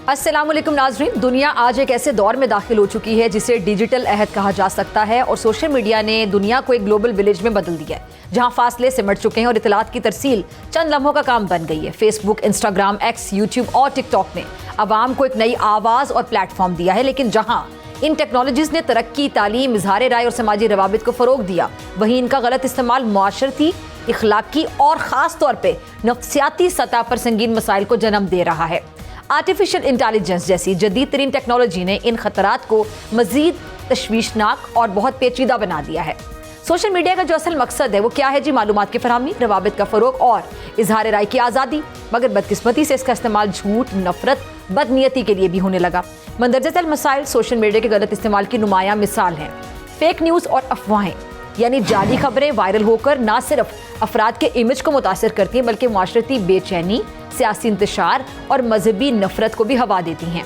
अस्सलाम वालेकुम नाज़रीन, दुनिया आज एक ऐसे दौर में दाखिल हो चुकी है जिसे डिजिटल अहद कहा जा सकता है और सोशल मीडिया ने दुनिया को एक ग्लोबल विलेज में बदल दिया है जहां फासले सिमट चुके हैं और इतलात की तरसील चंद लम्हों का काम बन गई है। फेसबुक, इंस्टाग्राम, एक्स, यूट्यूब और टिकटॉक ने आवाम को एक नई आवाज़ और प्लेटफॉर्म दिया है, लेकिन जहां इन टेक्नोलॉजीज़ ने तरक्की, तालीम, इजहार राय और समाजी रवाबित को फ़रोग दिया, वहीं इनका गलत इस्तेमाल माशरती, इखलाकी और ख़ास तौर पर नफ्सियाती सतह पर संगीन मसाइल को जन्म दे रहा है। आर्टिफिशियल इंटेलिजेंस जैसी जदीद तरीन टेक्नोलॉजी ने इन खतरात को मजीद तशवीशनाक और बहुत पेचीदा बना दिया है। सोशल मीडिया का जो असल मकसद है वो क्या है जी? मालूमात की फराहमी, रवाबित का फ़रोग और इजहार राय की आज़ादी। मगर बदकिस्मती से इसका इस्तेमाल झूठ, नफरत, बदनीयती के लिए भी होने लगा। मंदरजातल मसाइल सोशल मीडिया के गलत इस्तेमाल की नुमायां मिसाल हैं। फेक न्यूज़ और अफवाहें यानी जाली खबरें वायरल होकर ना सिर्फ अफराद के इमेज को मुतासर करती हैं बल्कि माशरती बेचैनी, सियासी इंतशार और मजहबी नफरत को भी हवा देती हैं।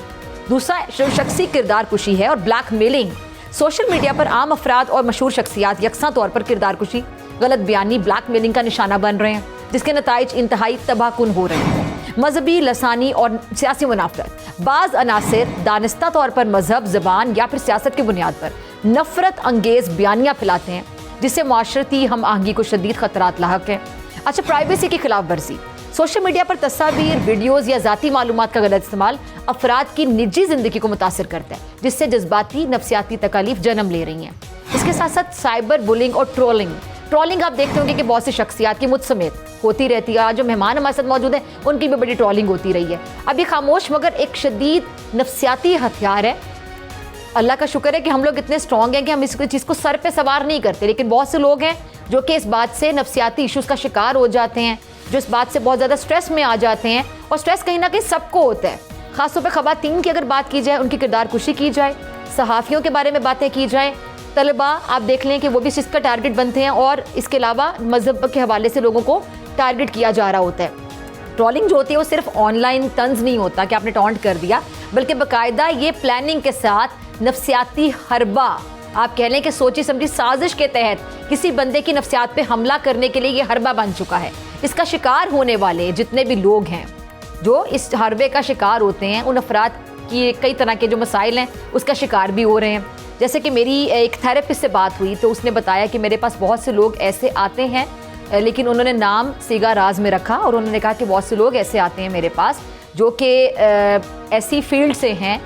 दूसरा शख्सी किरदार कुशी है और ब्लैक मेलिंग। सोशल मीडिया पर आम अफराद और मशहूर शख्सियात यकसां तौर पर किरदार कुशी, गलत बयानी, ब्लैक मेलिंग का निशाना बन रहे हैं, जिसके नताइज इंतहाई तबाहकुन हो रहे हैं। मजहबी, लसानी और सियासी मुनाफरत। बाज़ अनासिर दानिस्ता तौर पर मजहब, ज़बान या फिर सियासत की बुनियाद पर नफरत अंगेज बयानियाँ फैलाते हैं, जिससे माशरती हम आहंगी को शदीद खतरात लाहक हैं। अच्छा, प्राइवेसी की खिलाफ वर्जी। सोशल मीडिया पर तस्वीर, वीडियोज़ या ज़ाती मालूमात का गलत इस्तेमाल अफराद की निजी ज़िंदगी को मुतासर करता है, जिससे जज्बाती, नफ्सियाती तकालीफ जन्म ले रही हैं। इसके साथ साथ साइबर बुलिंग और ट्रोलिंग आप देखते होंगे कि बहुत सी शख्सियात की मुझ समेत होती रहती है। आज जो मेहमान हमारे साथ मौजूद हैं उनकी भी बड़ी ट्रोलिंग होती रही है। अब ये खामोश मगर एक शदीद नफ्सियाती हथियार है। अल्लाह का शुक्र है कि हम लोग इतने स्ट्रॉन्ग हैं कि हम इस चीज़ को सर पे सवार नहीं करते, लेकिन बहुत से लोग हैं जो कि इस बात से नफ्सियाती इश्यूज़ का शिकार हो जाते हैं, जो इस बात से बहुत ज़्यादा स्ट्रेस में आ जाते हैं। और स्ट्रेस कहीं ना कहीं सबको होता है। ख़ासतौर पर ख़वातीन की अगर बात की जाए, उनकी किरदार कुशी की जाए, सहाफ़ियों के बारे में बातें की जाए, तलबा आप देख लें कि वो भी इस चीज़ का टारगेट बनते हैं और इसके अलावा मज़हब के हवाले से लोगों को टारगेट किया जा रहा होता है। ट्रोलिंग जो होती है वो सिर्फ ऑनलाइन तंज नहीं होता कि आपने टॉन्ट कर दिया, बल्कि बाकायदा ये प्लानिंग के साथ नफ्सियाती हरबा, आप कह लें कि सोची समझी साजिश के तहत किसी बंदे की नफ्सियात पे हमला करने के लिए ये हरबा बन चुका है। इसका शिकार होने वाले जितने भी लोग हैं जो इस हरबे का शिकार होते हैं, उन अफराद की कई तरह के जो मसाइल हैं उसका शिकार भी हो रहे हैं। जैसे कि मेरी एक थेरेपिस्ट से बात हुई तो उसने बताया कि मेरे पास बहुत से लोग ऐसे आते हैं, लेकिन उन्होंने नाम सीगा राज में रखा और उन्होंने कहा कि बहुत से लोग ऐसे आते हैं मेरे पास जो कि ऐसी फील्ड से हैं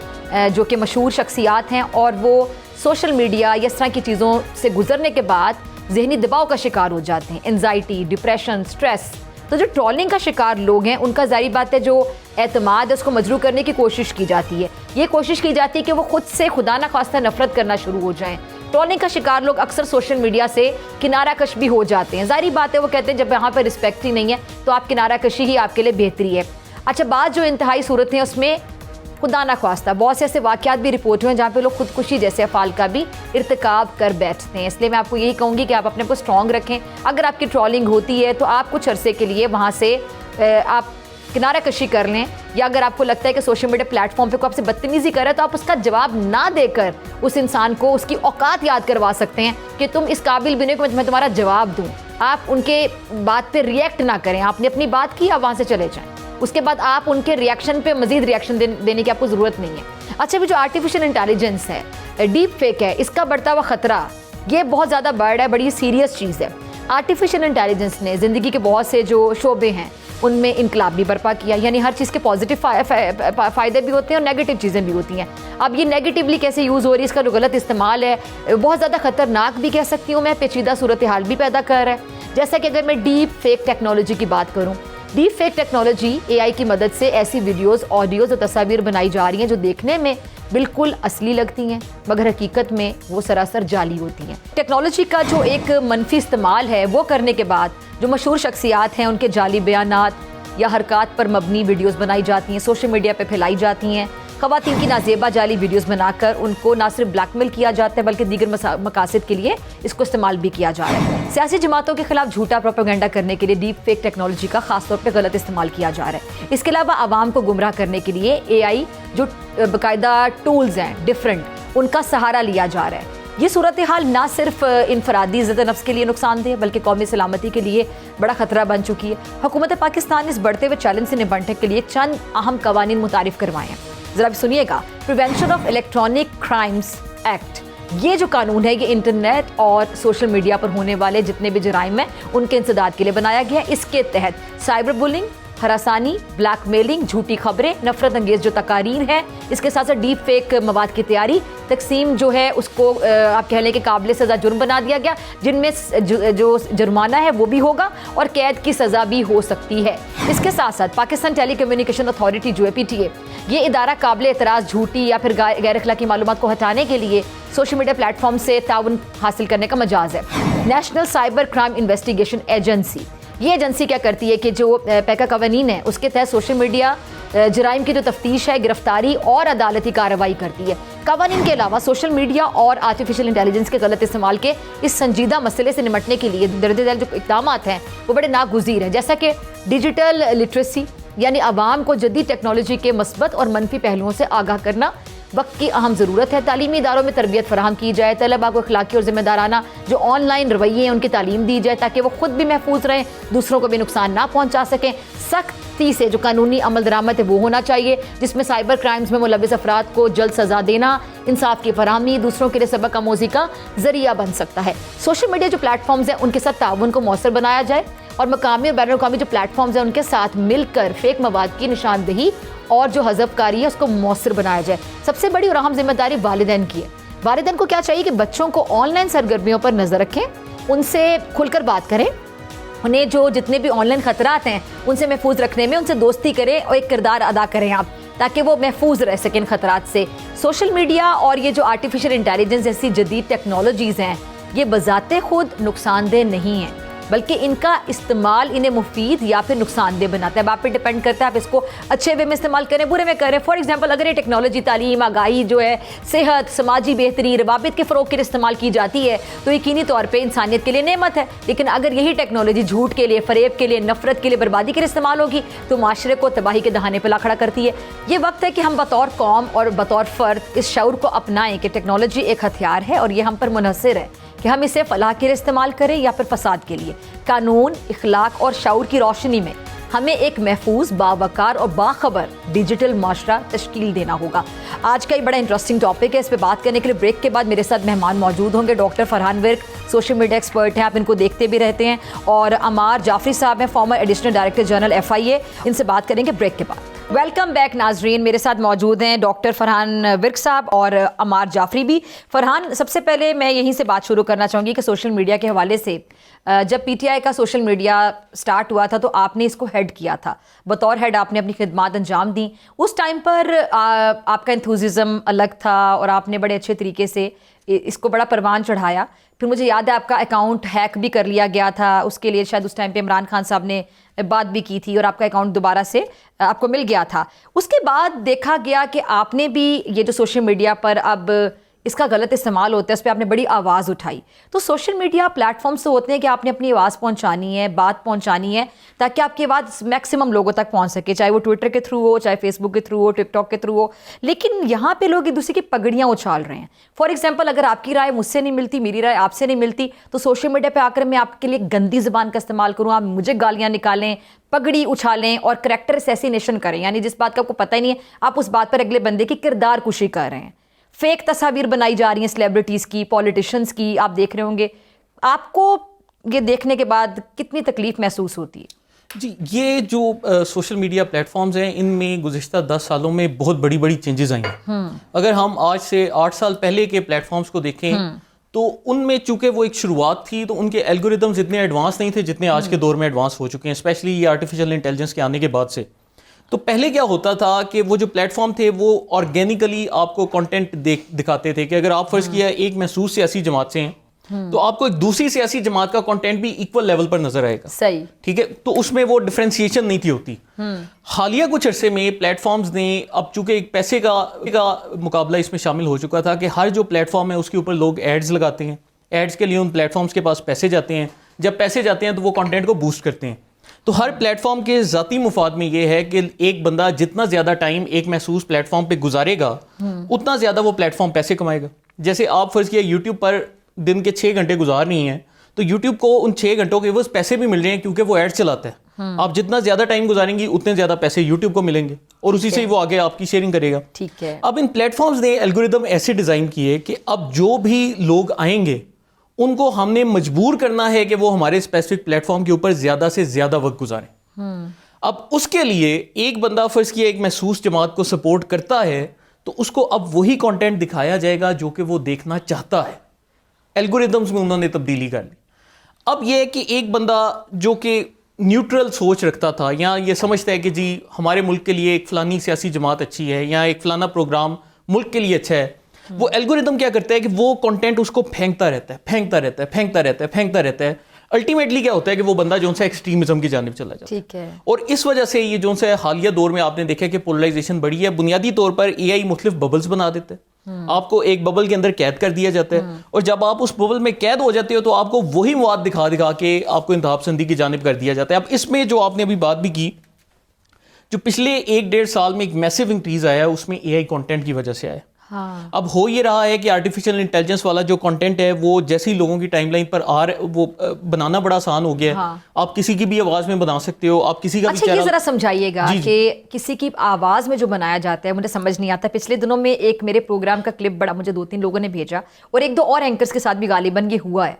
जो कि मशहूर शख्सियात हैं और वो सोशल मीडिया या इस तरह की चीज़ों से गुजरने के बाद जहनी दबाव का शिकार हो जाते हैं, एंजाइटी, डिप्रेशन, स्ट्रेस। तो जो ट्रोलिंग का शिकार लोग हैं उनका ज़ाहिर बात है जो एतमाद है उसको मजरू करने की कोशिश की जाती है। ये कोशिश की जाती है कि वो खुद से खुदा ना खास्ता नफरत करना शुरू हो जाएं। ट्रोलिंग का शिकार लोग अक्सर सोशल मीडिया से किनारा कश भी हो जाते हैं। ज़ाहिर बात है वो कहते हैं जब यहाँ पर रिस्पेक्ट ही नहीं है तो आप किनारा कशी ही आपके लिए बेहतरी है। अच्छा, बात जो इंतहाई सूरत है उसमें खुदा ना ख्वास्ता बहुत से ऐसे वाक़यात भी रिपोर्ट हुए हैं जहाँ पे लोग खुदकुशी जैसे अफ़ाल का भी इर्तिकाब कर बैठते हैं। इसलिए मैं आपको यही कहूँगी कि आप अपने को स्ट्रॉन्ग रखें। अगर आपकी ट्रोलिंग होती है तो आप कुछ अरसे के लिए वहाँ से आप किनारा कशी कर लें, या अगर आपको लगता है कि सोशल मीडिया प्लेटफॉर्म पे कोई आपसे बदतमीज़ी करे तो आप उसका जवाब ना देकर उस इंसान को उसकी औकात याद करवा सकते हैं कि तुम इस काबिल भी नहीं कि मैं तुम्हारा जवाब दूँ। आप उनके बात पे रिएक्ट ना करें, आपने अपनी बात की, आप वहाँ से चले जाएँ। उसके बाद आप उनके रिएक्शन पे मजीद रिएक्शन देने की आपको ज़रूरत नहीं है। अच्छा, भी जो आर्टिफिशियल इंटेलिजेंस है, डीप फेक है, इसका बढ़ता हुआ ख़तरा ये बहुत ज़्यादा बड़ा है, बड़ी सीरियस चीज़ है। आर्टिफिशियल इंटेलिजेंस ने ज़िंदगी के बहुत से जो शोबे हैं उनमें इनकलाब भी बर्पा किया। यानी हर चीज़ के पॉजिटिव फ़ायदे भी होते हैं और नेगेटिव चीज़ें भी होती हैं। अब ये नेगेटिवली कैसे यूज़ हो रही है, इसका जो गलत इस्तेमाल है बहुत ज़्यादा ख़तरनाक भी कह सकती हूँ मैं, पेचीदा सूरत हाल भी पैदा कर रहा है। जैसा कि अगर मैं डीप फेक टेक्नोलॉजी की बात करूँ, डीप फेक टेक्नोलॉजी AI की मदद से ऐसी वीडियोस, ऑडियोज़ और तस्वीर बनाई जा रही हैं जो देखने में बिल्कुल असली लगती हैं मगर हकीकत में वो सरासर जाली होती हैं। टेक्नोलॉजी का जो एक मनफी इस्तेमाल है वो करने के बाद जो मशहूर शख्सियात हैं उनके जाली बयानात या हरकत पर मबनी वीडियोज़ बनाई जाती हैं, सोशल मीडिया पर फैलाई जाती हैं। ख़वातीन की नाजेबा जाली वीडियोज़ बनाकर उनको ना सिर्फ ब्लैकमेल किया जाता है बल्कि दीगर मकासद के लिए इसको इस्तेमाल भी किया जा रहा है। सियासी जमातों के खिलाफ झूठा प्रोपेगेंडा करने के लिए डीप फेक टेक्नोलॉजी का खासतौर पर गलत इस्तेमाल किया जा रहा है। इसके अलावा आवाम को गुमराह करने के लिए AI जो बाकायदा टूल्स हैं डिफरेंट, उनका सहारा लिया जा रहा है। ये सूरत हाल ना सिर्फ इनफरादी इज़्ज़त नफ्स के लिए नुकसानदेह बल्कि कौमी सलामती के लिए बड़ा खतरा बन चुकी है। हुकूमत पाकिस्तान इस बढ़ते हुए चैलेंज से निपटने के लिए चंद अहम कवानीन मुतारिफ करवाए हैं। जरा भी सुनिएगा। Prevention of electronic crimes act, ये जो कानून है ये इंटरनेट और सोशल मीडिया पर होने वाले जितने भी जराइम हैं उनके इंसदाद के लिए बनाया गया है। इसके तहत साइबर बुलिंग, हरासानी, ब्लैकमेलिंग, झूठी खबरें, नफरत अंगेज जो तकारीर है, इसके साथ साथ डीप फेक मवाद की तैयारी, तकसीम जो है उसको आप कह लें कि काबिल सज़ा जुर्म बना दिया गया, जिनमें जो जुर्माना है वो भी होगा और कैद की सज़ा भी हो सकती है। इसके साथ साथ पाकिस्तान टेली कम्युनिकेशन अथॉरिटी जो है PTA, ये इदारा काबिल एतराज़ झूठी या फिर गैर अखलाकी मालूमात को हटाने के लिए सोशल मीडिया प्लेटफॉर्म से ताउन हासिल करने का मजाज है। National cyber crime investigation agency, ये एजेंसी क्या करती है कि जो पैका कवानीन है उसके तहत सोशल मीडिया जराइम की जो तफ्तीश है, गिरफ्तारी और अदालती कार्रवाई करती है। कवानीन के अलावा सोशल मीडिया और आर्टिफिशियल इंटेलिजेंस के गलत इस्तेमाल के इस संजीदा मसले से निपटने के लिए दर्ज झेल जो इक़दाम हैं वो बड़े नागुज़ीर हैं, जैसा कि डिजिटल लिटरेसी यानी आवाम को जदीद टेक्नोलॉजी के मस्बत और मनफी पहलुओं से आगाह करना वक्त की अहम ज़रूरत है। तालीमी इदारों में तरबियत फराहम की जाए, तलबा को अखलाकी और ज़िम्मेदाराना जो ऑनलाइन रवैये हैं उनकी तालीम दी जाए ताकि वो खुद भी महफूज रहें, दूसरों को भी नुकसान ना पहुँचा सकें। सख्ती से जो कानूनी अमल दरामद है वो होना चाहिए, जिसमें साइबर क्राइम्स में मुलविस अफराद को जल्द सज़ा देना, इंसाफ की फराहमी दूसरों के लिए सबक आमोज़ी का ज़रिया बन सकता है। सोशल मीडिया जो प्लेटफॉर्म्स हैं उनके साथ ताउन को मौसर बनाया जाए और मकामी और बैनुल-अक़वामी जो प्लेटफॉर्म्स हैं उनके साथ मिलकर फेक मवाद की निशानदही और जो हज़फकारी है उसको मौसर बनाया जाए। सबसे बड़ी और अहम जिम्मेदारी वालिदैन की है। वालिदैन को क्या चाहिए कि बच्चों को ऑनलाइन सरगर्मियों पर नज़र रखें, उनसे खुलकर बात करें, उन्हें जो जितने भी ऑनलाइन ख़तरात हैं उनसे महफूज रखने में उनसे दोस्ती करें और एक किरदार अदा करें आप, ताकि वो महफूज रह सकें इन ख़तरात से। सोशल मीडिया और ये जो आर्टिफिशियल इंटेलिजेंस जैसी जदीद टेक्नोलॉजीज़ हैं ये बज़ाते खुद नुकसानदेह नहीं हैं, बल्कि इनका इस्तेमाल इन्हें मुफीद या फिर नुकसानदेह बनाता है। आप पे डिपेंड करता है आप इसको अच्छे वे में इस्तेमाल करें, बुरे में करें। फॉर एग्जांपल अगर ये टेक्नोलॉजी तालीम, आगाही जो है, सेहत, समाजी बेहतरी, रवाबित के फ़रोग के लिए इस्तेमाल की जाती है तो यकीनी तौर पर इंसानियत के लिए नेमत है। लेकिन अगर यही टेक्नोलॉजी झूठ के लिए, फ़रेब के लिए, नफरत के लिए, बर्बादी के लिए इस्तेमाल होगी तो माशरे को तबाही के दहाने पर ला खड़ा करती है। ये वक्त है कि हम बतौर कौम और बतौर फ़र्द इस शऊर को अपनाएं कि टेक्नोलॉजी एक हथियार है और ये हम पर मुनहसर है कि हम इसे फलाह के लिए इस्तेमाल करें या फिर फसाद के लिए। कानून, इखलाक और शऊर की रोशनी में हमें एक महफूज, बावकार और बाखबर डिजिटल माशरा तश्कील देना होगा। आज का ये बड़ा इंटरेस्टिंग टॉपिक है। इस पर बात करने के लिए ब्रेक के बाद मेरे साथ मेहमान मौजूद होंगे। Doctor Farhan Virk social media expert हैं, आप इनको देखते भी रहते हैं, और अमार जाफरी साहब हैं, farmer additional director general FIA। इनसे बात करेंगे ब्रेक के बाद। वेलकम बैक नाजरीन, मेरे साथ मौजूद हैं डॉक्टर फरहान विर्क साहब और अमार जाफरी भी। फरहान, सबसे पहले मैं यहीं से बात शुरू करना चाहूँगी कि सोशल मीडिया के हवाले से जब PTI का सोशल मीडिया स्टार्ट हुआ था तो आपने इसको हेड किया था, बतौर हेड आपने अपनी खिदमात अंजाम दी। उस टाइम पर आपका इंथुजिज़म अलग था और आपने बड़े अच्छे तरीके से इसको बड़ा परवान चढ़ाया। फिर मुझे याद है आपका अकाउंट हैक भी कर लिया गया था, उसके लिए शायद उस टाइम पे इमरान खान साहब ने बात भी की थी और आपका अकाउंट दोबारा से आपको मिल गया था। उसके बाद देखा गया कि आपने भी ये जो सोशल मीडिया पर अब इसका गलत इस्तेमाल होता है उस पर आपने बड़ी आवाज़ उठाई। तो सोशल मीडिया प्लेटफॉर्म्स तो होते हैं कि आपने अपनी आवाज़ पहुंचानी है, बात पहुंचानी है, ताकि आपकी आवाज़ मैक्सिमम लोगों तक पहुंच सके, चाहे वो ट्विटर के थ्रू हो, चाहे फेसबुक के थ्रू हो, टिकटॉक के थ्रू हो। लेकिन यहाँ पे लोग एक दूसरे की पगड़ियाँ उछाल रहे हैं। फॉर एग्जाम्पल, अगर आपकी राय मुझसे नहीं मिलती, मेरी राय आपसे नहीं मिलती, तो सोशल मीडिया पर आकर मैं आपके लिए गंदी ज़बान का इस्तेमाल करूँ, आप मुझे गालियाँ निकालें, पगड़ी उछालें और करैक्टर असैसिनेशन करें, यानी जिस बात का आपको पता ही नहीं है आप उस बात पर अगले बंदे की किरदार कुशी कर रहे हैं। फेक तस्वीर बनाई जा रही हैं सेलिब्रिटीज़ की, पॉलिटिशियंस की, आप देख रहे होंगे। आपको ये देखने के बाद कितनी तकलीफ महसूस होती है? जी, ये जो सोशल मीडिया प्लेटफॉर्म्स हैं इनमें गुज़िश्ता 10 सालों में बहुत बड़ी बड़ी चेंजेस आई हैं। अगर हम आज से 8 साल पहले के प्लेटफॉर्म्स को देखें तो उनमें चूंकि वो एक शुरुआत थी तो उनके एल्गोरिदम्स इतने एडवांस नहीं थे जितने आज के दौर में एडवांस हो चुके हैं, स्पेशली ये आर्टिफिशियल इंटेलिजेंस के आने के बाद से। तो पहले क्या होता था कि वो जो प्लेटफॉर्म थे वो ऑर्गेनिकली आपको कंटेंट दिखाते थे कि अगर आप फर्ज किया एक महसूस सियासी जमात से हैं तो आपको एक दूसरी सियासी जमात का कंटेंट भी इक्वल लेवल पर नजर आएगा। सही, ठीक है। तो उसमें वो डिफरेंशिएशन नहीं थी होती। हालिया कुछ अरसे में प्लेटफॉर्म्स ने, अब चूंकि एक पैसे का मुकाबला इसमें शामिल हो चुका था कि हर जो प्लेटफॉर्म है उसके ऊपर लोग एड्स लगाते हैं, एड्स के लिए उन प्लेटफॉर्म्स के पास पैसे जाते हैं, जब पैसे जाते हैं तो वो कंटेंट को बूस्ट करते हैं। तो हर प्लेटफॉर्म के ज़ाती मुफाद में ये है कि एक बंदा जितना ज़्यादा टाइम एक महसूस प्लेटफॉर्म पे गुजारेगा उतना ज़्यादा वो प्लेटफॉर्म पैसे कमाएगा। जैसे आप फर्ज किया यूट्यूब पर दिन के 6 घंटे गुजार रही हैं तो यूट्यूब को उन 6 घंटों के पैसे भी मिल रहे हैं क्योंकि वो एड चलाता है। आप जितना ज़्यादा टाइम गुजारेंगी उतने ज़्यादा पैसे यूट्यूब को मिलेंगे। और उसी से ही वो आगे आपकी शेयरिंग करेगा। ठीक है। अब इन प्लेटफॉर्म्स ने एल्गोरिदम ऐसे डिज़ाइन किए कि अब जो भी लोग आएंगे उनको हमने मजबूर करना है कि वो हमारे स्पेसिफिक प्लेटफॉर्म के ऊपर ज़्यादा से ज़्यादा वक्त गुजारें। अब उसके लिए एक बंदा फर्ज किया एक महसूस जमात को सपोर्ट करता है तो उसको अब वही कंटेंट दिखाया जाएगा जो कि वो देखना चाहता है। एल्गोरिदम्स में उन्होंने तब्दीली कर ली। अब यह है कि एक बंदा जो कि न्यूट्रल सोच रखता था या ये समझता है कि जी हमारे मुल्क के लिए एक फ़लानी सियासी जमात अच्छी है या एक फ़लाना प्रोग्राम मुल्क के लिए अच्छा है, वो एल्गोरिदम क्या करता है कि वो कंटेंट उसको फेंकता रहता है। अल्टीमेटली क्या होता है कि वो बंदा जो सा एक्सट्रीमिज्म की जानिब चला जाता है। ठीक है। और इस वजह से ये जो सा हालिया दौर में आपने देखा कि पोलराइजेशन बढ़ी है। बुनियादी तौर पर एआई मुख्तलिफ बबल्स बना देते हैं, आपको एक बबल के अंदर कैद कर दिया जाता है और जब आप उस बबल में कैद हो जाते हो तो आपको वही मवाद दिखा दिखा के आपको इंतहा पसंदी की जानिब कर दिया जाता है। अब इसमें जो आपने अभी बात भी की, जो पिछले 1-1.5 साल में एक मैसिव इंक्रीज आया है उसमें एआई कंटेंट की वजह से आया। हाँ। अब हो ये रहा है कि आर्टिफिशियल इंटेलिजेंस वाला जो कंटेंट है वो जैसे ही लोगों की टाइमलाइन पर वो बनाना बड़ा आसान हो गया है। हाँ। आप किसी की भी आवाज में बना सकते हो, आप किसी का भी अच्छा, ये चैनल। जरा समझाइएगा कि किसी की आवाज में जो बनाया जाता है मुझे समझ नहीं आता। पिछले दिनों में एक मेरे प्रोग्राम का क्लिप बड़ा मुझे 2-3 लोगों ने भेजा और 1-2 और एंकर्स के साथ भी गालिबन ये हुआ है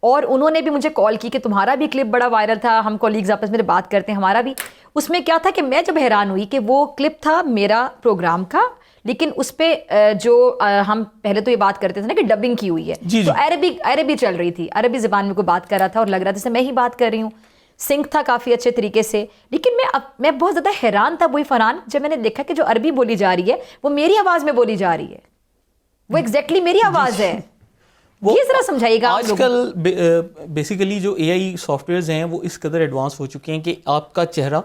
और उन्होंने भी मुझे कॉल की कि तुम्हारा भी क्लिप बड़ा वायरल था, हम कॉलीग्स आपस में बात करते हैं, हमारा भी। उसमें क्या था कि मैं जब हैरान हुई कि वो क्लिप था मेरा प्रोग्राम का, लेकिन उस पे जो हम पहले तो ये बात करते थे ना कि डबिंग की हुई है, तो अरबी चल रही थी, अरबी ज़बान में कोई बात कर रहा था और लग रहा था जैसे मैं ही बात कर रही हूँ। सिंक था काफ़ी अच्छे तरीके से, लेकिन मैं बहुत ज़्यादा हैरान था वही फरहान जब मैंने देखा कि जो अरबी बोली जा रही है वो मेरी आवाज़ में बोली जा रही है, वो एग्जैक्टली मेरी आवाज़ है। ये जरा समझाइएगा। आजकल बेसिकली जो एआई सॉफ्टवेयर्स हैं वो इस कदर एडवांस हो चुके हैं कि आपका चेहरा,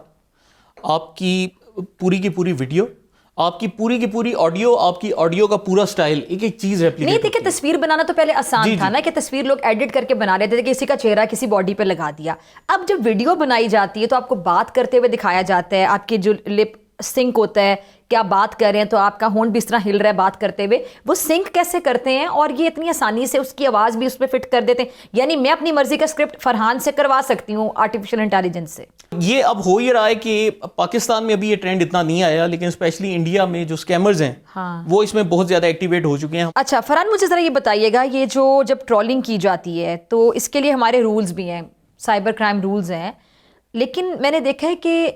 आपकी पूरी की पूरी वीडियो, आपकी पूरी की पूरी ऑडियो, आपकी ऑडियो का पूरा स्टाइल एक एक चीज रेप्लिकेट नहीं। देखिए, तस्वीर बनाना तो पहले आसान था ना कि तस्वीर लोग एडिट करके बना लेते थे, किसी का चेहरा किसी बॉडी पे लगा दिया। अब जब वीडियो बनाई जाती है तो आपको बात करते हुए दिखाया जाता है, आपकी जो लिप सिंक होता है कि आप बात कर रहे हैं तो आपका होंठ भी इस तरह हिल रहा है बात करते हुए, वो सिंक कैसे करते हैं और ये इतनी आसानी से उसकी आवाज़ भी उसमें फिट कर देते हैं। यानी मैं अपनी मर्जी का स्क्रिप्ट फरहान से करवा सकती हूँ आर्टिफिशियल इंटेलिजेंस से। ये अब हो ही रहा है कि पाकिस्तान में अभी ये ट्रेंड इतना नहीं आया, लेकिन स्पेशली इंडिया में जो स्कैमर्स हैं हाँ। वो इसमें बहुत ज़्यादा एक्टिवेट हो चुके हैं। अच्छा फरहान, मुझे ज़रा ये बताइएगा, ये जो जब ट्रोलिंग की जाती है तो इसके लिए हमारे रूल्स भी हैं, साइबर क्राइम रूल्स हैं, लेकिन मैंने देखा है कि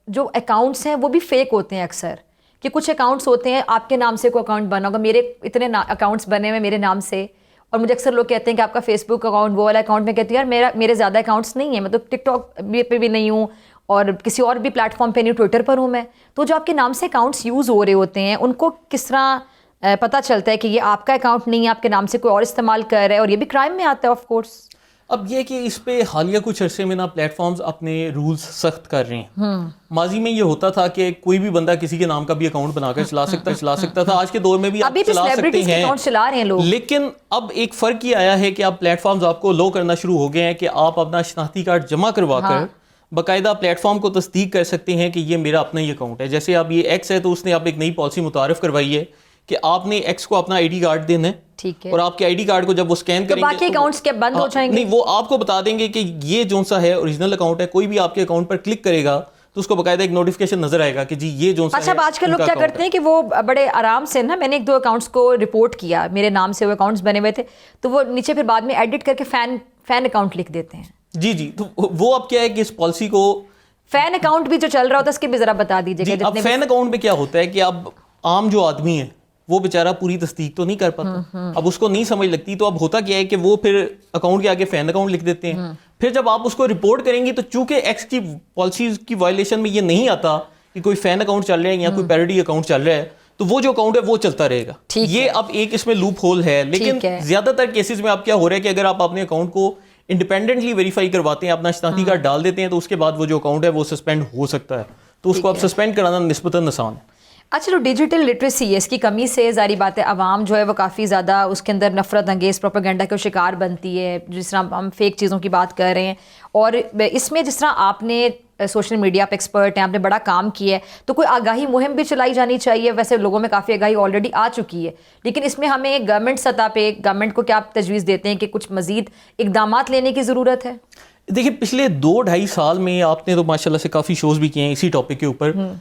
जो अकाउंट्स हैं वो भी फेक होते हैं अक्सर, कि कुछ अकाउंट्स होते हैं आपके नाम से कोई अकाउंट बना होगा, मेरे इतने अकाउंट्स बने हुए मेरे नाम से, और मुझे अक्सर लोग कहते हैं कि आपका फेसबुक अकाउंट वो वाला अकाउंट, में कहती हूँ यार मेरे ज़्यादा अकाउंट्स नहीं है, मैं तो टिकटॉक पे भी नहीं हूँ और किसी और भी प्लेटफॉर्म पे नहीं, ट्विटर पर हूँ मैं। तो जो आपके नाम से अकाउंट्स यूज़ हो रहे होते हैं उनको किस तरह पता चलता है कि ये आपका अकाउंट नहीं है, आपके नाम से कोई और इस्तेमाल कर रहा है, और ये भी क्राइम में आता है ऑफ कोर्स। अब ये कि इस पे हालिया कुछ अरसे में ना प्लेटफॉर्म्स अपने रूल्स सख्त कर रहे हैं। माजी में ये होता था कि कोई भी बंदा किसी के नाम का भी अकाउंट बनाकर चला सकता था। आज के दौर में भी आप चला सकते हैं, चला रहे हैं लोग। लेकिन अब एक फ़र्क ये आया है कि अब प्लेटफॉर्म्स आपको लो करना शुरू हो गए हैं कि आप अपना शनाख्ती कार्ड जमा करवा कर बाकायदा प्लेटफॉर्म को तस्दीक कर सकते हैं कि ये मेरा अपना ही अकाउंट है। जैसे अब ये एक्स है तो उसने अब एक नई पॉलिसी मुतारिफ करवाई है कि आपने एक्स को अपना आईडी कार्ड देना है, ठीक है, और आपके आईडी कार्ड को जब वो स्कैन करेंगे बाकी अकाउंट्स के बंद हो जाएंगे। नहीं, वो आपको बता देंगे कि ये जो सा है ओरिजिनल अकाउंट है। कोई भी आपके अकाउंट पर क्लिक करेगा तो उसको बाकायदा एक नोटिफिकेशन नजर आएगा कि जी ये जो सा अच्छा, आजकल लोग क्या करते हैं कि वो बड़े आराम से ना, मैंने 1-2 अकाउंट्स को रिपोर्ट किया, मेरे नाम से वो अकाउंट्स बने हुए थे, तो वो नीचे फिर बाद में एडिट करके फैन अकाउंट लिख देते हैं। जी। तो वो अब क्या है कि इस पॉलिसी को, फैन अकाउंट भी जो चल रहा होता है उसके भी जरा बता दीजिएगा। अब फैन अकाउंट में क्या होता है कि अब आम जो आदमी है वो बेचारा पूरी तस्दीक तो नहीं कर पाता, अब उसको नहीं समझ लगती, तो अब होता क्या है कि वो फिर अकाउंट के आगे फैन अकाउंट लिख देते हैं। फिर जब आप उसको रिपोर्ट करेंगे तो चूंकि एक्स की पॉलिसी की वायलेशन में ये नहीं आता कि कोई फैन अकाउंट चल रहा है या कोई पैरोडी अकाउंट चल रहा है, तो वो जो अकाउंट है वो चलता रहेगा। ये अब एक इसमें लूप होल है। लेकिन ज्यादातर केसेस में अब क्या हो रहा है कि अगर आप अपने अकाउंट को इंडिपेंडेंटली वेरीफाई करवाते हैं, अपना शनाख्ती कार्ड डाल देते हैं, तो उसके बाद वो जो अकाउंट है वो सस्पेंड हो सकता है। तो उसको अब सस्पेंड कराना निस्बतन आसान है। अच्छा, जो डिजिटल लिटरेसी है इसकी कमी से जारी बात है आवाम जो है वो काफ़ी ज़्यादा उसके अंदर नफरत अंगेज़ प्रोपेगेंडा का शिकार बनती है, जिस तरह हम फेक चीज़ों की बात कर रहे हैं। और इसमें जिस तरह आपने सोशल मीडिया पे एक्सपर्ट हैं, आपने बड़ा काम किया है, तो कोई आगाही मुहिम भी चलाई जानी चाहिए। वैसे लोगों में काफ़ी आगाही ऑलरेडी आ चुकी है, लेकिन इसमें हमें गवर्नमेंट सतह पे, गवर्नमेंट को क्या आप तजवीज़ देते हैं कि कुछ मज़ीद इकदामात लेने की ज़रूरत है? देखिए, पिछले 2-2.5 साल में आपने तो माशाल्लाह से काफ़ी शोज़ भी किए हैं इसी टॉपिक के ऊपर।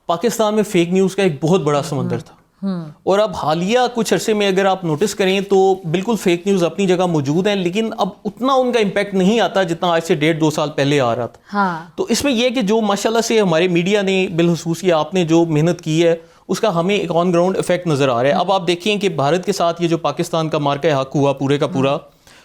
पाकिस्तान में फेक न्यूज़ का एक बहुत बड़ा समंदर था। और अब हालिया कुछ अरसे में अगर आप नोटिस करें तो बिल्कुल फेक न्यूज़ अपनी जगह मौजूद हैं, लेकिन अब उतना उनका इम्पैक्ट नहीं आता जितना आज से 1.5-2 साल पहले आ रहा था। हाँ। तो इसमें यह है कि जो माशाल्लाह से हमारे मीडिया ने बिलखुसूस आपने जो मेहनत की है उसका हमें एक ऑन ग्राउंड इफेक्ट नज़र आ रहा है। अब आप देखें कि भारत के साथ ये जो पाकिस्तान का मार्का हक हुआ पूरे का पूरा,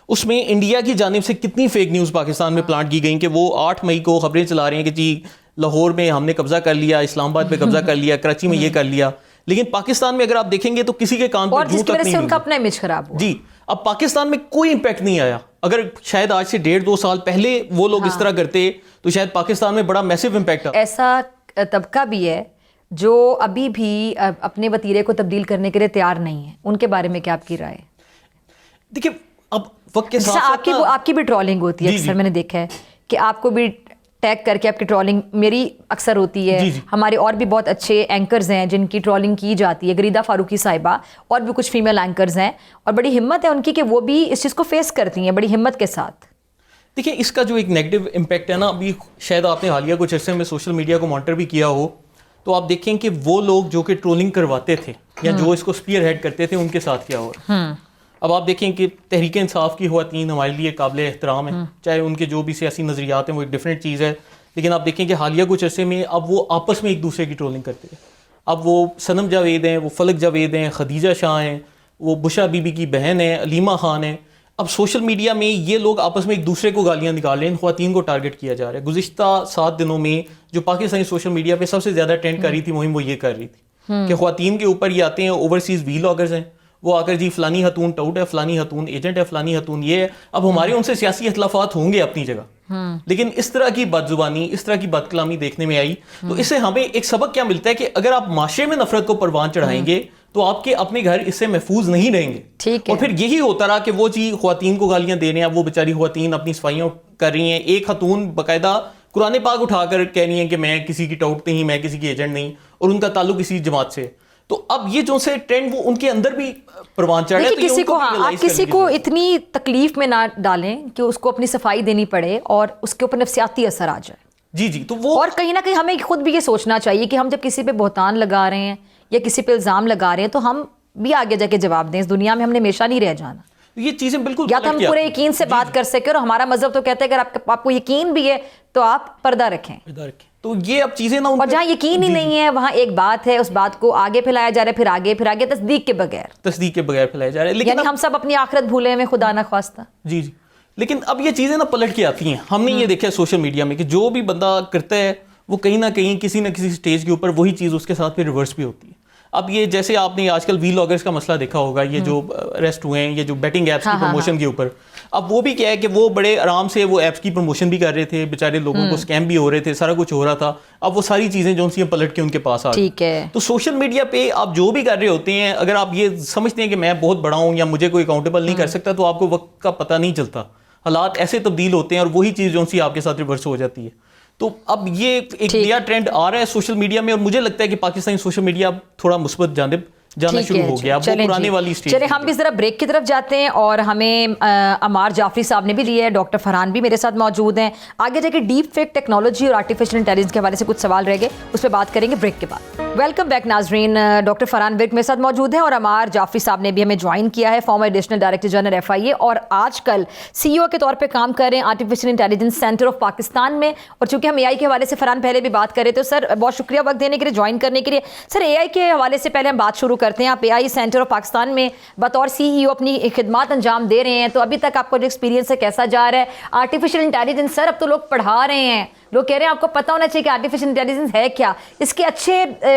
उसमें इंडिया की जानिब से कितनी फेक न्यूज़ पाकिस्तान में प्लांट की गई कि वो 8 मई को खबरें चला रहे हैं कि जी लाहौर में हमने कब्जा कर लिया, इस्लामाबाद में कब्जा कर लिया, कराची में ये कर लिया, लेकिन पाकिस्तान में अगर आप देखेंगे तो किसी के कान पर जूं तक नहीं उनका अपना इमेज खराब हुआ। जी, अब पाकिस्तान में कोई इंपैक्ट नहीं आया। अगर शायद आज से 1.5-2 साल पहले वो लोग इस तरह करते तो शायद पाकिस्तान में बड़ा मैसिव इंपैक्ट आता। ऐसा तबका भी है जो अभी भी अपने वतीरे को तब्दील करने के लिए तैयार नहीं है, उनके बारे में क्या आपकी राय? देखिए, अब वक्त के साथ आपकी भी ट्रोलिंग होती है अक्सर, मैंने देखा है कि आपको भी टैग करके आपकी ट्रोलिंग मेरी अक्सर होती है। हमारे और भी बहुत अच्छे एंकर्स हैं जिनकी ट्रोलिंग की जाती है, गरीदा फारूकी साहिबा और भी कुछ फीमेल एंकर्स हैं, और बड़ी हिम्मत है उनकी कि वो भी इस चीज़ को फेस करती हैं बड़ी हिम्मत के साथ। देखिए, इसका जो एक नेगेटिव इम्पैक्ट है ना, अभी शायद आपने हालिया कुछ अर्से में सोशल मीडिया को मॉनिटर भी किया हो, तो आप देखें कि वो लोग जो कि ट्रोलिंग करवाते थे या जो इसको स्पीयर हेड करते थे उनके साथ क्या हो रहा है। अब आप देखें कि तहरीक इंसाफ की ख़वातीन हमारे लिए काबिल एहतराम है, चाहे उनके जो भी सियासी नज़रियात हैं वो एक डिफरेंट चीज़ है, लेकिन आप देखें कि हालिया कुछ अरसे में अब वो आपस में एक दूसरे की ट्रोलिंग करते हैं। अब वो सनम जावेद हैं, वो फलक जावेद हैं, खदीजा शाह हैं, वो बुशा बीबी की बहन है, अलीमा खान है। अब सोशल मीडिया में ये लोग आपस में एक दूसरे को गालियाँ निकाल रहे हैं, इन ख़वातीन को टारगेट किया जा रहा है। गुज़िश्ता 7 दिनों में जो पाकिस्तानी सोशल मीडिया पर सबसे ज़्यादा ट्रेंड कर रही थी मुहिम, वो ये कर रही थी कि ख़वातीन के ऊपर ये आते हैं ओवरसीज़ व्लॉगर्स हैं, वो आकर जी फलानी हतून टाउट है, फलानी हतून एजेंट है, फलानी हतून ये है। अब हमारे उनसे सियासी इख्तलाफात होंगे अपनी जगह, लेकिन इस तरह की बदजुबानी, इस तरह की बदकलामी देखने में आई, तो इससे हमें एक सबक क्या मिलता है कि अगर आप माशरे में नफरत को परवान चढ़ाएंगे तो आपके अपने घर इससे महफूज नहीं रहेंगे। ठीक है। और फिर यही होता रहा कि वो जी ख्वातीन को गालियां दे रहे हैं, वो बेचारी ख्वातीन अपनी सफाइयां कर रही हैं, एक खतून बाकायदा कुरान पाक उठाकर कह रही हैं कि मैं किसी की टाउट नहीं, मैं किसी की एजेंट नहीं, और उनका ताल्लुक किसी जमात से। तो अब ये जो से ट्रेंड वो उनके अंदर भी परवान चढ़ रहा है। किसी को आप किसी को इतनी तकलीफ में ना डालें कि उसको अपनी सफाई देनी पड़े और उसके ऊपर नफसियाती असर आ जाए। जी जी, तो वो और कहीं ना कहीं हमें खुद भी ये सोचना चाहिए कि हम जब किसी पे बहतान लगा रहे हैं या किसी पे इल्ज़ाम लगा रहे हैं तो हम भी आगे जाके जवाब दें। इस दुनिया में हमने हमेशा नहीं रह जाना। ये चीज़ें बिल्कुल, या तो हम पूरे यकीन से बात कर सके, और हमारा मजहब तो कहता है अगर आपको यकीन भी है तो आप पर्दा रखें। तो ये अब चीज़ें ना, और जहाँ यकीन ही नहीं है वहाँ एक बात है, उस बात को आगे फैलाया जा रहा है, फिर आगे तस्दीक के बगैर फैलाया जा रहा है। लेकिन यानी हम सब अपनी आखिरत भूले में, खुदा ना ख्वास्ता। जी जी, लेकिन अब ये चीज़ें ना पलट के आती हैं। हमने ये देखा है सोशल मीडिया में कि जो भी बंदा करता है वो कहीं ना कहीं किसी न किसी स्टेज के ऊपर वही चीज़ उसके साथ फिर रिवर्स भी होती है। अब ये जैसे आपने आजकल व्लॉगर्स का मसला देखा होगा, ये जो अरेस्ट हुए हैं, ये जो बेटिंग ऐप्स की प्रमोशन के ऊपर, अब वो भी क्या है कि वो बड़े आराम से वो ऐप्स की प्रमोशन भी कर रहे थे, बेचारे लोगों को स्कैम भी हो रहे थे, सारा कुछ हो रहा था। अब वो सारी चीज़ें जो सी पलट के उनके पास आ ठीक है। तो सोशल मीडिया पे आप जो भी कर रहे होते हैं, अगर आप ये समझते हैं कि मैं बहुत बड़ा हूँ या मुझे कोई अकाउंटेबल नहीं कर सकता, तो आपको वक्त का पता नहीं चलता। हालात ऐसे तब्दील होते हैं और वही चीज़ जो सी आपके साथ रिवर्स हो जाती है। तो अब ये एक नया ट्रेंड आ रहा है सोशल मीडिया में, और मुझे लगता है कि पाकिस्तानी सोशल मीडिया थोड़ा मुस्बत जानिब जाना शुरू हो गया। वो पुराने वाली स्टेज। चलिए हम भी जरा ब्रेक की तरफ जाते हैं, और हमें अमार जाफरी साहब ने भी लिया है, डॉक्टर फरहान भी मेरे साथ मौजूद हैं। आगे जाके डीप फेक टेक्नोलॉजी और आर्टिफिशियल इंटेलिजेंस के हवाले से कुछ सवाल रह गए, उस पर बात करेंगे ब्रेक के बाद। वेलकम बैक नाजरीन, डॉक्टर फरहान विर्क मेरे साथ मौजूद है और अमार जाफरी साहब ने भी हमें ज्वाइन किया है, farmer additional director general FIA, और आजकल CEO के तौर पे काम कर रहे हैं artificial intelligence centre of Pakistan में। और चूंकि हम AI के हवाले से फरहान पहले भी बात कर रहे थे, सर बहुत शुक्रिया वक्त देने के लिए, ज्वाइन करने के लिए। सर AI के हवाले से पहले हम बात शुरू करते हैं। आप AI सेंटर ऑफ पाकिस्तान में बतौर CEO अपनी खिदमत अंजाम दे रहे हैं, तो अभी तक आपका जो एक्सपीरियंस है कैसा जा रहा है? आर्टिफिशियल इंटेलिजेंस सर अब तो लोग पढ़ा रहे हैं, लोग कह रहे हैं आपको पता होना चाहिए कि आर्टिफिशियल इंटेलिजेंस है क्या, इसके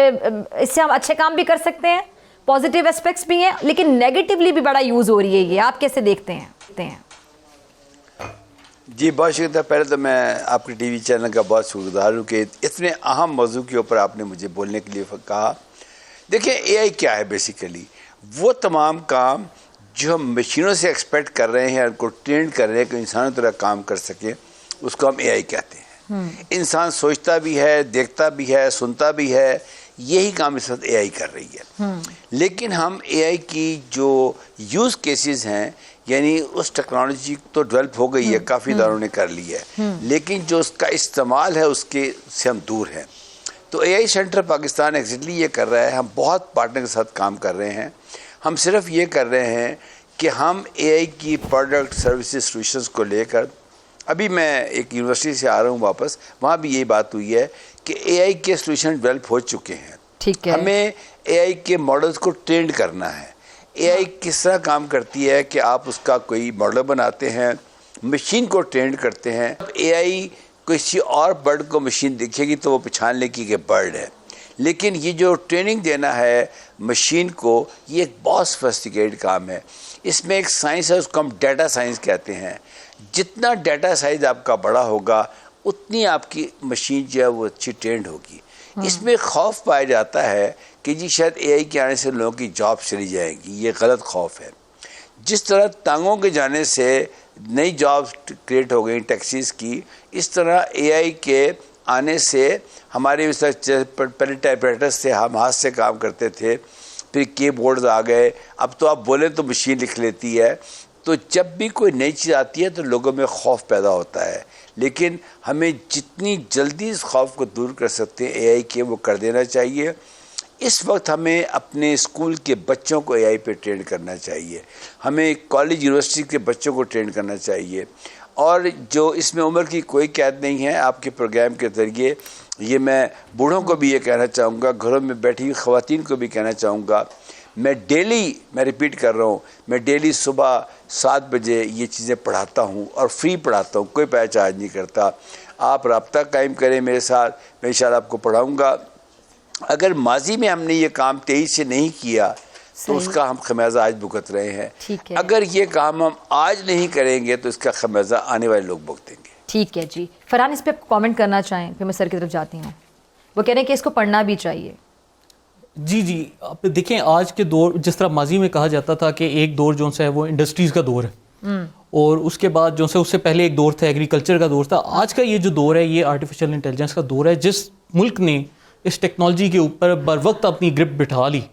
इससे हम अच्छे काम भी कर सकते हैं, पॉजिटिव एस्पेक्ट्स भी हैं, लेकिन नेगेटिवली भी बड़ा यूज हो रही है ये, आप कैसे देखते हैं? जी बहुत शुक्रिया। पहले तो मैं आपके टीवी चैनल का बहुत शुक्रगुजार हूँ कि इतने अहम मौजू के ऊपर आपने मुझे बोलने के लिए कहा। देखिए AI क्या है, बेसिकली वो तमाम काम जो हम मशीनों से एक्सपेक्ट कर रहे हैं, उनको ट्रेन कर रहे हैं कि इंसानों की तरह काम कर सके, उसको हम AI कहते हैं। इंसान सोचता भी है, देखता भी है, सुनता भी है, यही काम इस वक्त AI कर रही है। लेकिन हम AI की जो यूज़ केसेस हैं, यानी उस टेक्नोलॉजी तो डेवलप हो गई है, काफ़ी इदारों ने कर ली है, लेकिन जो उसका इस्तेमाल है उसके से हम दूर हैं। तो एआई सेंटर पाकिस्तान एग्जैक्टली ये कर रहा है। हम बहुत पार्टनर के साथ काम कर रहे हैं। हम सिर्फ ये कर रहे हैं कि हम एआई की प्रोडक्ट सर्विसेज सॉल्यूशंस को लेकर, अभी मैं एक यूनिवर्सिटी से आ रहा हूँ वापस, वहाँ भी यही बात हुई है कि एआई के सॉल्यूशन डेवलप हो चुके हैं। ठीक है, हमें एआई के मॉडल्स को ट्रेंड करना है। एआई किस तरह काम करती है कि आप उसका कोई मॉडल बनाते हैं, मशीन को ट्रेंड करते हैं। एआई किसी और बर्ड को मशीन दिखेगी तो वो पहचान लेगी कि बर्ड है, लेकिन ये जो ट्रेनिंग देना है मशीन को, ये एक बहुत सोफिस्टिकेटेड काम है। इसमें एक साइंस है, उसको हम डाटा साइंस कहते हैं। जितना डाटा साइज आपका बड़ा होगा उतनी आपकी मशीन जो है वो अच्छी ट्रेंड होगी। इसमें खौफ पाया जाता है कि जी शायद एआई के आने से लोगों की जॉब चली जाएगी। ये गलत खौफ है। जिस तरह टांगों के जाने से नई जॉब्स क्रिएट हो गई टैक्सीज की, इस तरह एआई के आने से हमारे पहले टाइपराइटर्स से हम हाथ से काम करते थे, फिर कीबोर्ड्स आ गए, अब तो आप बोले तो मशीन लिख लेती है। तो जब भी कोई नई चीज़ आती है तो लोगों में खौफ पैदा होता है, लेकिन हमें जितनी जल्दी इस खौफ को दूर कर सकते हैं एआई के, वो कर देना चाहिए। इस वक्त हमें अपने स्कूल के बच्चों को एआई पे ट्रेन करना चाहिए, हमें कॉलेज यूनिवर्सिटी के बच्चों को ट्रेन करना चाहिए। और जो इसमें उम्र की कोई कैद नहीं है। आपके प्रोग्राम के ज़रिए ये मैं बूढ़ों को भी ये कहना चाहूँगा, घरों में बैठी हुई ख़वातीन को भी कहना चाहूँगा, मैं रिपीट कर रहा हूँ, मैं डेली सुबह 7 बजे ये चीज़ें पढ़ाता हूँ और फ्री पढ़ाता हूँ, कोई पैसा चार्ज नहीं करता। आप रब्ता कायम करें मेरे साथ, मैं इंशाल्लाह आपको पढ़ाऊँगा। अगर माजी में हमने ये काम तेज़ी से नहीं किया तो उसका हम खमियाजा आज भुगत रहे हैं। अगर ये काम हम आज नहीं करेंगे तो इसका खमियाजा आने वाले लोग भुगतेंगे। ठीक है जी। फरहान, इस पर कमेंट करना चाहें, फिर मैं सर की तरफ जाती हूँ। वो कह रहे हैं कि इसको पढ़ना भी चाहिए। जी आप देखें, आज के दौर, जिस तरह माजी में कहा जाता था कि एक दौर जो है वो इंडस्ट्रीज़ का दौर है और उसके बाद जो है उससे पहले एक दौर था एग्रीकल्चर का दौर था। आज का ये जो दौर है ये आर्टिफिशियल इंटेलिजेंस का दौर है। जिस मुल्क ने इस टेक्नोलॉजी के ऊपर बर वक्त अपनी ग्रिप बिठा ली,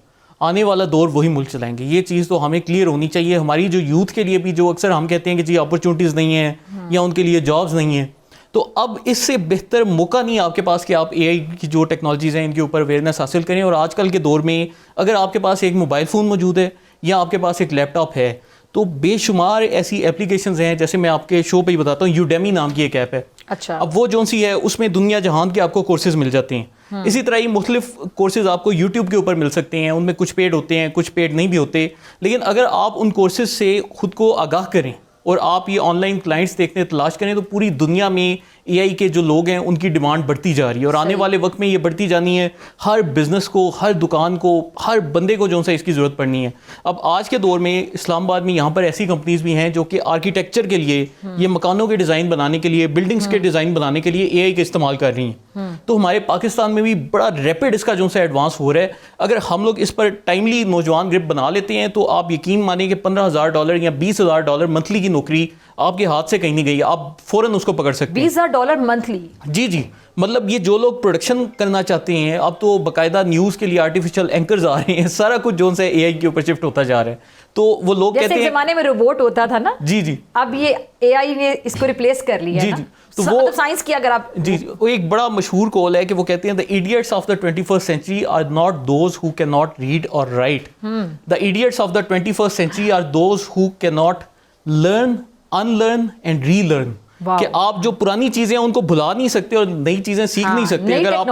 आने वाला दौर वही मुल्क चलाएंगे। ये चीज़ तो हमें क्लियर होनी चाहिए। हमारी जो यूथ के लिए भी, जो अक्सर हम कहते हैं कि जी अपॉर्चुनिटीज़ नहीं हैं या उनके लिए जॉब्स नहीं हैं, तो अब इससे बेहतर मौका नहीं है आपके पास कि आप एआई की जो टेक्नोलॉजीज़ हैं इनके ऊपर अवेयरनेस हासिल करें। और आजकल के दौर में अगर आपके पास एक मोबाइल फ़ोन मौजूद है या आपके पास एक लैपटॉप है तो बेशुमार ऐसी एप्लीकेशंस हैं, जैसे मैं आपके शो पे ही बताता हूँ, यूडेमी नाम की एक ऐप है। अच्छा। अब वो जो सी है उसमें दुनिया जहान के आपको कोर्सेज मिल जाते हैं। इसी तरह ही मुख्तलिफ कोर्सेज आपको यूट्यूब के ऊपर मिल सकते हैं। उनमें कुछ पेड होते हैं, कुछ पेड नहीं भी होते, लेकिन अगर आप उन कोर्सेज से खुद को आगाह करें और आप ये ऑनलाइन क्लाइंट्स देखते हैं, तलाश करें, तो पूरी दुनिया में एआई के जो लोग हैं उनकी डिमांड बढ़ती जा रही है और आने वाले वक्त में ये बढ़ती जानी है। हर बिजनेस को, हर दुकान को, हर बंदे को जो सा इसकी ज़रूरत पड़नी है। अब आज के दौर में इस्लामाबाद में यहाँ पर ऐसी कंपनीज भी हैं जो कि आर्किटेक्चर के लिए, ये मकानों के डिज़ाइन बनाने के लिए, बिल्डिंग्स के डिज़ाइन बनाने के लिए एआई का इस्तेमाल कर रही हैं। तो हमारे पाकिस्तान में भी बड़ा रैपिड इसका जो सा एडवांस हो रहा है। अगर हम लोग इस पर टाइमली नौजवान ग्रिप बना लेते हैं तो आप यकीन मानिए कि $15,000 या $20,000 मंथली की नौकरी आपके हाथ से कहीं नहीं गई, आप फौरन उसको पकड़ सकते हैं। $20,000 मंथली? जी। मतलब ये जो लोग प्रोडक्शन करना चाहते हैं, अब तो बाकायदा न्यूज़ के लिए आर्टिफिशियल एंकर्स आ रहे हैं, सारा कुछ जो है एआई के ऊपर शिफ्ट होता जा रहा है। तो वो लोग कहते हैं, जमाने में रोबोट होता था ना, जी, अब ये एआई ने इसको रिप्लेस कर लिया है। तो वो साइंस की अगर आप वो एक बड़ा मशहूर कॉल है कि वो कहते हैं the idiots of the 21st century are not those who can not read or write, the idiots of the 21st century are those who can not learn, unlearn and relearn. कि आप जो पुरानी चीजें हैं उनको भुला नहीं सकते और नई चीजें सीख नहीं सकते। अगर आप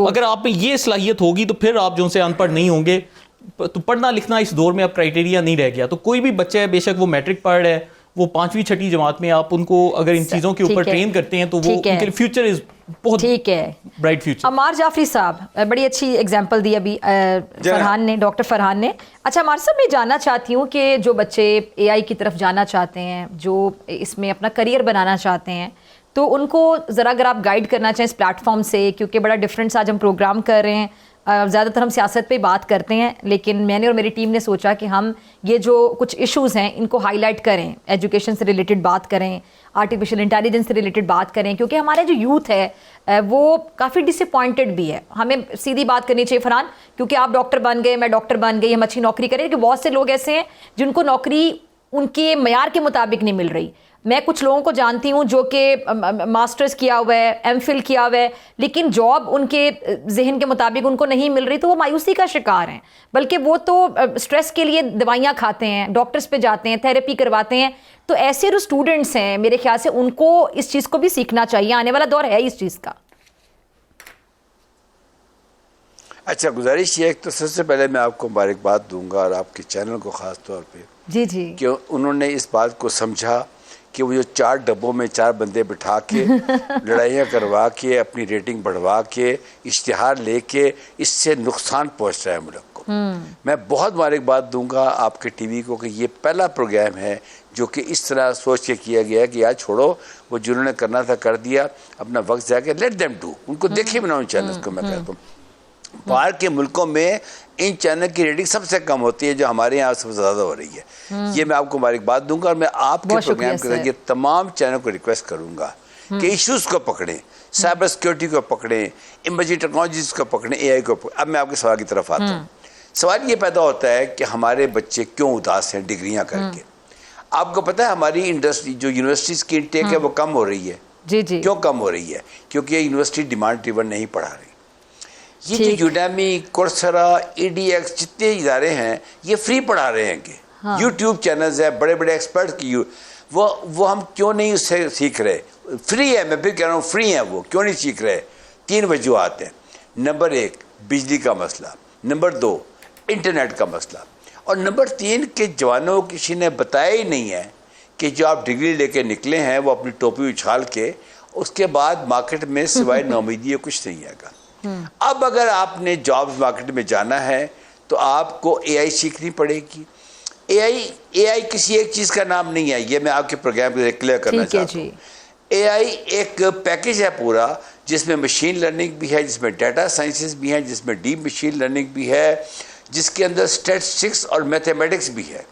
अगर आप में ये सलाहियत होगी तो फिर आप जो से अनपढ़ नहीं होंगे। तो पढ़ना लिखना इस दौर में अब क्राइटेरिया नहीं रह गया। तो कोई भी बच्चा है, बेशक वो मैट्रिक पढ़ रहा है, वो 5वीं 6वीं जमात में, आप उनको अगर इन चीज़ों के ऊपर ट्रेन करते हैं तो वो उनके फ्यूचर इज बहुत ठीक है, ब्राइट फ्यूचर। अमार जाफरी साहब, बड़ी अच्छी एग्जांपल दी अभी फरहान ने, डॉक्टर फरहान ने। अच्छा अमार साहब, मैं जानना चाहती हूँ कि जो बच्चे एआई की तरफ जाना चाहते हैं, जो इसमें अपना करियर बनाना चाहते हैं, तो उनको ज़रा अगर आप गाइड करना चाहें इस प्लेटफॉर्म से, क्योंकि बड़ा डिफरेंस आज हम प्रोग्राम कर रहे हैं। ज़्यादातर हम सियासत पे बात करते हैं, लेकिन मैंने और मेरी टीम ने सोचा कि हम ये जो कुछ इश्यूज़ हैं इनको हाईलाइट करें, एजुकेशन से रिलेटेड बात करें, आर्टिफिशियल इंटेलिजेंस से रिलेटेड बात करें, क्योंकि हमारे जो यूथ है वो काफ़ी डिसअपॉइंटेड भी है। हमें सीधी बात करनी चाहिए फरहान, क्योंकि आप डॉक्टर बन गए, मैं डॉक्टर बन गई, हम अच्छी नौकरी करें, कि बहुत से लोग ऐसे हैं जिनको नौकरी उनके मयार के मुताबिक नहीं मिल रही। मैं कुछ लोगों को जानती हूँ जो कि मास्टर्स किया हुआ है, एमफिल किया हुआ है, लेकिन जॉब उनके जहन के मुताबिक उनको नहीं मिल रही, तो वो मायूसी का शिकार हैं। बल्कि वो तो स्ट्रेस के लिए दवाइयाँ खाते हैं, डॉक्टर्स पे जाते हैं, थेरेपी करवाते हैं। तो ऐसे जो स्टूडेंट्स हैं, मेरे ख्याल से उनको इस चीज़ को भी सीखना चाहिए। आने वाला दौर है इस चीज़ का। अच्छा, गुजारिश ये, एक तो सबसे पहले मैं आपको मुबारकबाद दूंगा और आपके चैनल को ख़ास तौर पे जी जी, कि उन्होंने इस बात को समझा कि वो जो 4 डब्बों में 4 बंदे बिठा के लड़ाइयाँ करवा के अपनी रेटिंग बढ़वा के इश्तिहार लेके इससे नुकसान पहुंच रहा है मुल्क को। मैं बहुत मुबारकबाद दूंगा आपके टीवी को कि ये पहला प्रोग्राम है जो कि इस तरह सोच के किया गया है कि यार छोड़ो, वो जिन्होंने करना था कर दिया, अपना वक्त जाके लेट देम डू, उनको देखे बनाओ चैनल्स को। मैं कहता हूँ बाहर के मुल्कों में इन चैनल की रेटिंग सबसे कम होती है, जो हमारे यहाँ सबसे ज़्यादा हो रही है। ये मैं आपको मुबारकबाद दूंगा और मैं आपके प्रोग्राम के जरिए तमाम चैनल को रिक्वेस्ट करूंगा कि इश्यूज़ को पकड़ें, साइबर सिक्योरिटी को पकड़ें, इमर्जिंग टेक्नोलॉजीज़ को पकड़ें, AI को पकड़ें। अब मैं आपके सवाल की तरफ आता हूँ। सवाल ये पैदा होता है कि हमारे बच्चे क्यों उदास हैं डिग्रियाँ करके। आपको पता है हमारी इंडस्ट्री जो यूनिवर्सिटीज़ की इंटेक है वो कम हो रही है। जी जी, क्यों कम हो रही है? क्योंकि ये यूनिवर्सिटी डिमांड ड्रिवन नहीं पढ़ा रही। ये जो यूडेमी, कोर्सेरा, EDX जितने इदारे हैं ये फ्री पढ़ा रहे हैं कि यूट्यूब चैनल्स है, बड़े बड़े एक्सपर्ट की वो हम क्यों नहीं उससे सीख रहे? फ्री है, मैं फिर कह रहा हूँ फ्री है, वो क्यों नहीं सीख रहे? 3 वजूहात हैं। नंबर 1 बिजली का मसला, नंबर 2 इंटरनेट का मसला, और नंबर 3 के जवानों को किसी ने बताया ही नहीं है कि जो आप डिग्री लेके निकले हैं वो अपनी टोपी उछाल के उसके बाद मार्केट में सिवाय नौमीदी कुछ नहीं आएगा। अब अगर आपने जॉब्स मार्केट में जाना है तो आपको AI सीखनी पड़ेगी। AI किसी एक चीज़ का नाम नहीं है, ये मैं आपके प्रोग्राम को क्लियर करना चाहता हूँ। AI एक पैकेज है पूरा, जिसमें मशीन लर्निंग भी है, जिसमें डाटा साइंसेस भी हैं, जिसमें डीप मशीन लर्निंग भी है, जिसके अंदर स्टैटिस्टिक्स और मैथमेटिक्स भी है।